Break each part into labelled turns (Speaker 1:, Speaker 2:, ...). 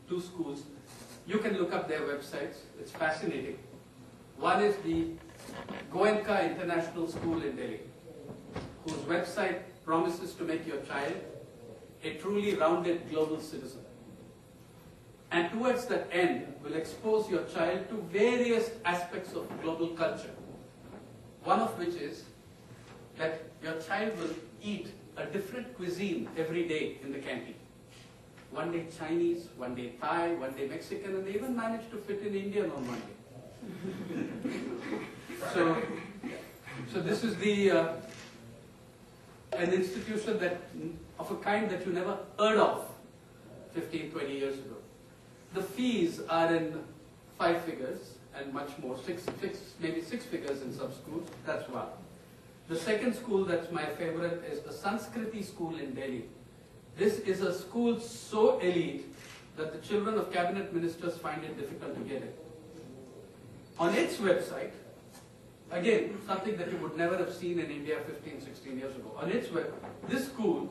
Speaker 1: two schools. You can look up their websites. It's fascinating. One is the Goenka International School in Delhi, whose website promises to make your child a truly rounded global citizen. And towards that end, will expose your child to various aspects of global culture. One of which is that your child will eat a different cuisine every day in the canteen. One day Chinese, one day Thai, one day Mexican, and they even managed to fit in Indian on one day. So this is an institution that of a kind that you never heard of 15, 20 years ago. The fees are in 5 figures and much more, maybe 6 figures in some schools. That's one. The second school that's my favorite is the Sanskriti school in Delhi. This is a school so elite that the children of cabinet ministers find it difficult to get in. On its website, again, something that you would never have seen in India 15, 16 years ago. On its web, this school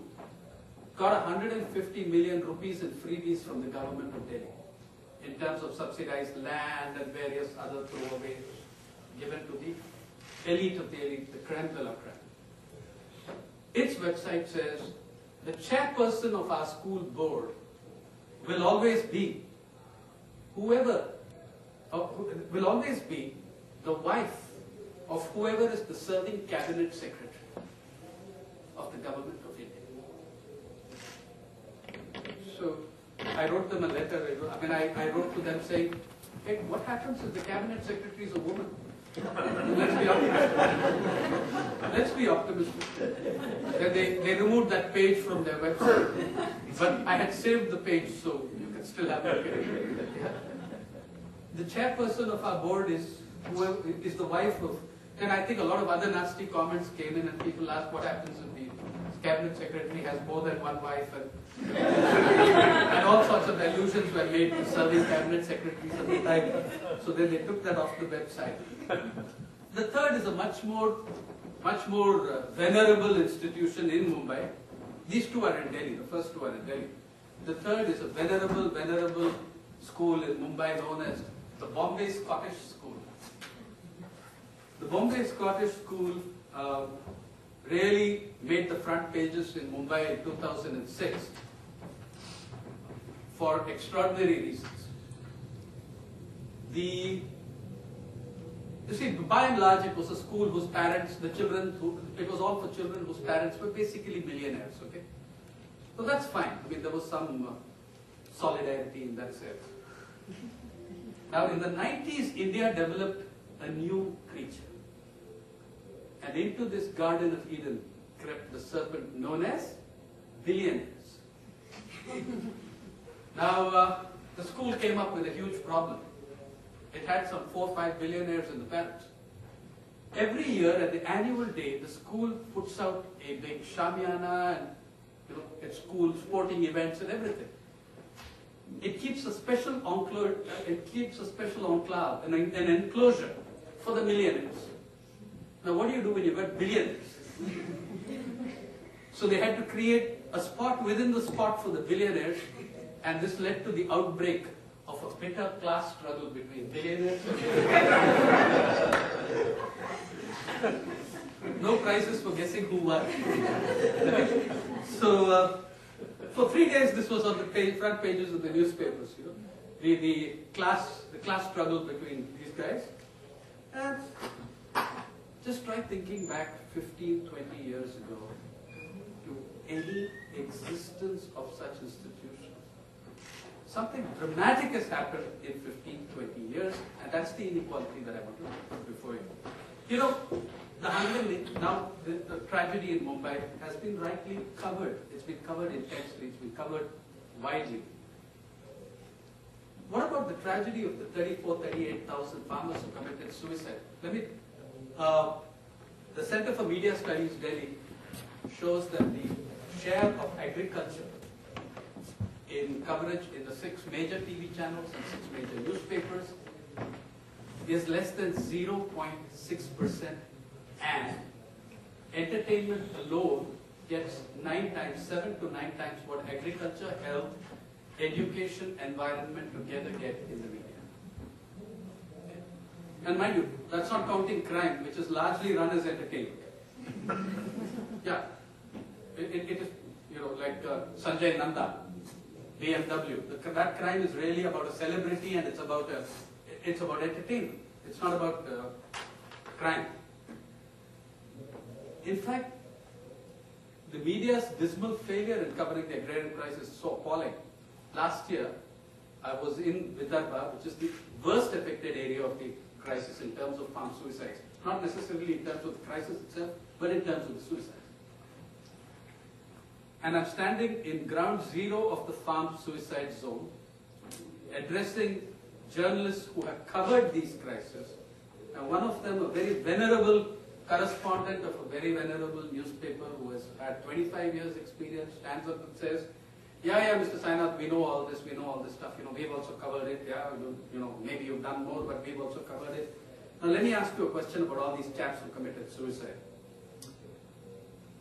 Speaker 1: got 150 million rupees in freebies from the government of Delhi in terms of subsidized land and various other throwaways given to the elite of the elite, the creme de la creme. Its website says, the chairperson of our school board will always be the wife of whoever is the serving cabinet secretary of the government of India. So I wrote them a letter. I wrote to them saying, hey, what happens if the cabinet secretary is a woman? Let's be optimistic. Let's be optimistic. Then they removed that page from their website. But I had saved the page, so you can still have a look at it. Yeah. The chairperson of our board is the wife of. Then I think a lot of other nasty comments came in, and people asked what happens if the cabinet secretary has more than one wife, and all sorts of allusions were made to serving cabinet secretaries at the time. So then they took that off the website. The third is a much more venerable institution in Mumbai. These two are in Delhi. The first two are in Delhi. The third is a venerable school in Mumbai known as the Bombay Scottish School. The Bombay Scottish School really made the front pages in Mumbai in 2006 for extraordinary reasons. You see, by and large, it was a school whose parents, it was all for children whose parents were basically millionaires, okay? So that's fine. I mean, there was some solidarity in that sense. Now, in the 90s, India developed a new creature. And into this Garden of Eden crept the serpent known as billionaires. Now, the school came up with a huge problem. It had some 4 or 5 billionaires in the parents. Every year at the annual day, the school puts out a big shamiana and its school sporting events and everything. It keeps a special enclave, an enclosure for the millionaires. Now, what do you do when you've got billionaires? So they had to create a spot within the spot for the billionaires, and this led to the outbreak of a bitter class struggle between billionaires and millionaires. No prizes for guessing who won. So, for 3 days, this was on the front pages of the newspapers. The class struggle between these guys. And just try thinking back 15, 20 years ago to any existence of such institutions. Something dramatic has happened in 15, 20 years, and that's the inequality that I want to put before you. The tragedy in Mumbai has been rightly covered. It's been covered intensely. It's been covered widely. What about the tragedy of the 38,000 farmers who committed suicide? The Center for Media Studies, Delhi, shows that the share of agriculture in coverage in the 6 major TV channels and 6 major newspapers is less than 0.6%, and entertainment alone gets 7 to 9 times what agriculture, health, education environment together get in the media. And mind you, that's not counting crime, which is largely run as entertainment. Yeah, it is, you know, like Sanjay Nanda, BMW. That crime is really about a celebrity, and it's about entertainment. It's not about crime. In fact, the media's dismal failure in covering the agrarian crisis is so appalling. Last year, I was in Vidarbha, which is the worst affected area of the crisis in terms of farm suicides. Not necessarily in terms of the crisis itself, but in terms of the suicides. And I'm standing in ground zero of the farm suicide zone, addressing journalists who have covered these crises. And one of them, a very venerable correspondent of a very venerable newspaper who has had 25 years experience, stands up and says, yeah, Mr. Sainath, we know all this stuff, you know, we've also covered it, yeah, you know, maybe you've done more, but we've also covered it. Now let me ask you a question about all these chaps who committed suicide.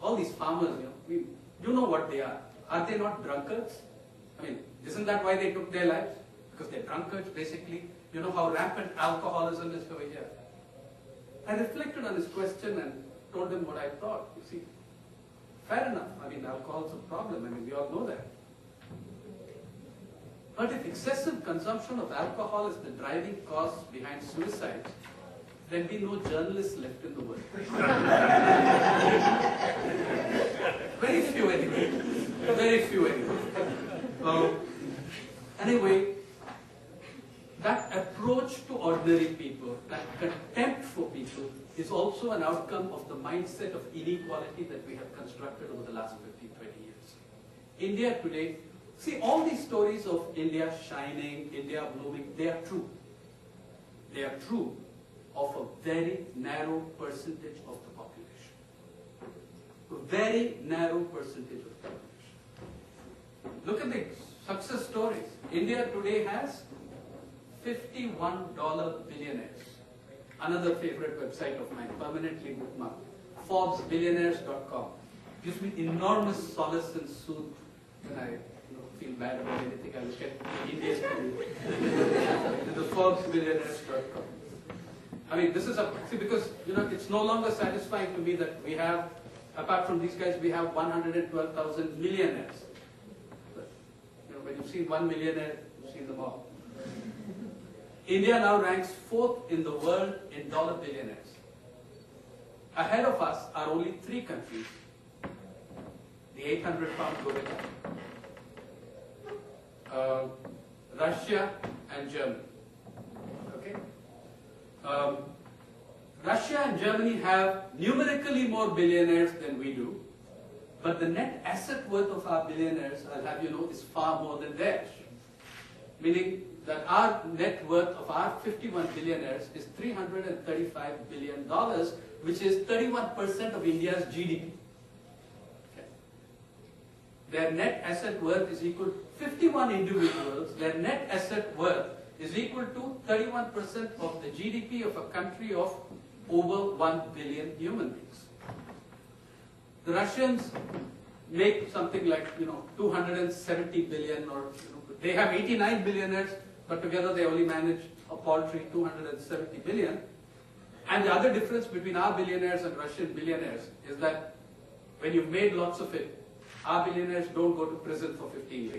Speaker 1: All these farmers, you know what they are. Are they not drunkards? I mean, isn't that why they took their lives? Because they're drunkards, basically. You know how rampant alcoholism is over here. I reflected on his question and told him what I thought. You see, fair enough. I mean, alcohol is a problem. I mean, we all know that. But if excessive consumption of alcohol is the driving cause behind suicide, there'll be no journalists left in the world. Very few anyway. Very few anyway. Anyway, that approach to ordinary people, that contempt for people, is also an outcome of the mindset of inequality that we have constructed over the last 15, 20 years. India today, see, all these stories of India shining, India blooming, they are true. They are true of a very narrow percentage of the population. A very narrow percentage of the population. Look at the success stories. India today has $51 billionaires. Another favorite website of mine, permanently bookmarked. ForbesBillionaires.com. Gives me enormous solace and soothe when I feel bad about anything. I look at India's the ForbesBillionaires.com. I mean, this is because it's no longer satisfying to me that we have, apart from these guys, we have 112,000 millionaires. But, when you've seen 1 millionaire, you've seen them all. India now ranks 4th in the world in dollar billionaires. Ahead of us are only 3 countries. The 800-pound gorilla, Russia and Germany. Okay? Russia and Germany have numerically more billionaires than we do, but the net asset worth of our billionaires, I'll have you know, is far more than theirs. Meaning that our net worth of our 51 billionaires is $335 billion, which is 31% of India's GDP. Okay. Their net asset worth is equal to 51 individuals, their net asset worth is equal to 31% of the GDP of a country of over 1 billion human beings. The Russians make something like 270 billion, or they have 89 billionaires, but together they only manage a paltry 270 billion. And the other difference between our billionaires and Russian billionaires is that when you've made lots of it, our billionaires don't go to prison for 15 years.